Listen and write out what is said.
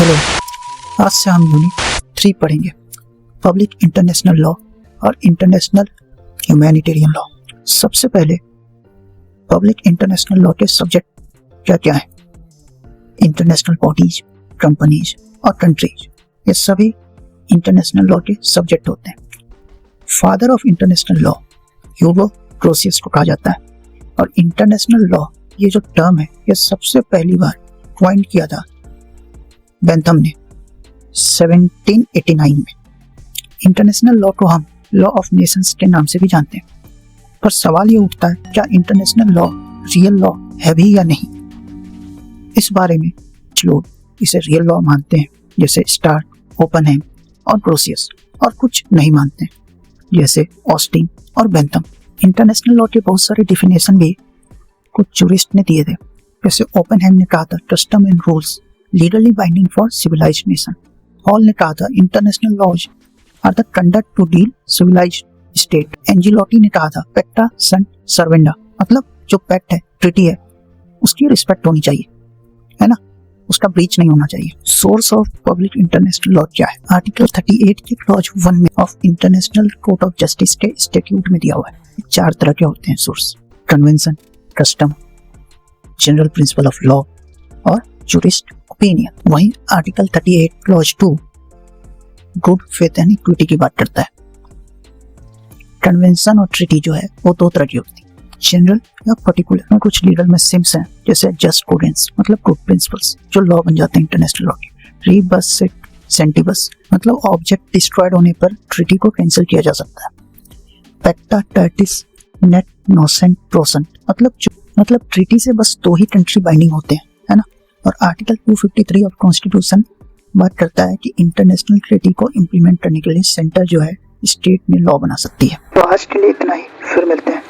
Hello, आज से हम यूनिट 3 पढ़ेंगे, पब्लिक इंटरनेशनल लॉ और इंटरनेशनल ह्यूमैनिटेरियन लॉ। सबसे पहले पब्लिक इंटरनेशनल लॉ के सब्जेक्ट क्या क्या हैं? इंटरनेशनल बॉडीज, कंपनीज और कंट्रीज, ये सभी इंटरनेशनल लॉ के सब्जेक्ट होते हैं। फादर ऑफ इंटरनेशनल लॉ ह्यूगो ग्रोसियस को कहा जाता है और इंटरनेशनल लॉ ये जो टर्म है ये सबसे पहली बार कॉइन किया था बेंथम ने 1789 में। इंटरनेशनल लॉ को हम लॉ ऑफ नेशंस के नाम से भी जानते हैं, पर सवाल ये उठता है क्या इंटरनेशनल लॉ रियल लॉ है भी या नहीं। इस बारे में कुछ लोग इसे रियल लॉ मानते हैं जैसे स्टार्क, ओपनहेम और ग्रोसियस, और कुछ नहीं मानते जैसे ऑस्टिन और बेंथम। इंटरनेशनल लॉ के बहुत सारे डिफिनेशन भी कुछ जूरिस्ट ने दिए थे, जैसे ओपनहेम ने कहा था custom and rules legally binding for civilised nation. Hall ने कहा था international laws are the conduct to deal civilised state. Anzilotti ने कहा था पेक्टा सन्ट सर्वेंडा, मतलब जो पैक्ट है, ट्रीटी है, उसकी रिस्पेक्ट होनी चाहिए, है ना, उसका ब्रीच नहीं होना चाहिए। Source of public international law क्या है? आर्टिकल 38 के क्लॉज 1 में of international court of justice के स्टैट्यूट में दिया हुआ है। 4 तरह के होते हैं source: convention, custom, general principle of law और जूरिस्ट ओपिनियन। वहीं article 38 clause 2 good faith and equity की बात करता है। कन्वेंशन और ट्रीटी जो है वो 2 तरह की होती है, जनरल या पर्टिकुलर। में कुछ लीगल मैक्सिम्स हैं जैसे जस्ट कोडेंस, मतलब गुड प्रिंसिपल्स जो लॉ बन जाते हैं इंटरनेशनल लॉ के। रीबस सेंटिबस, मतलब ऑब्जेक्ट डिस्ट्रॉयड होने पर ट्रीटी को कैंसिल किया जा सकता है। पेक्टा टर्टिस नेट नोसेंट प्रोसेंट, मतलब ट्रीटी से बस 2 ही कंट्री बाइंडिंग होते हैं, है ना। और आर्टिकल 253 ऑफ कॉन्स्टिट्यूशन बात करता है कि इंटरनेशनल ट्रीटी को इम्प्लीमेंट करने के लिए सेंटर जो है स्टेट में लॉ बना सकती है। तो आज के लिए इतना ही, फिर मिलते हैं।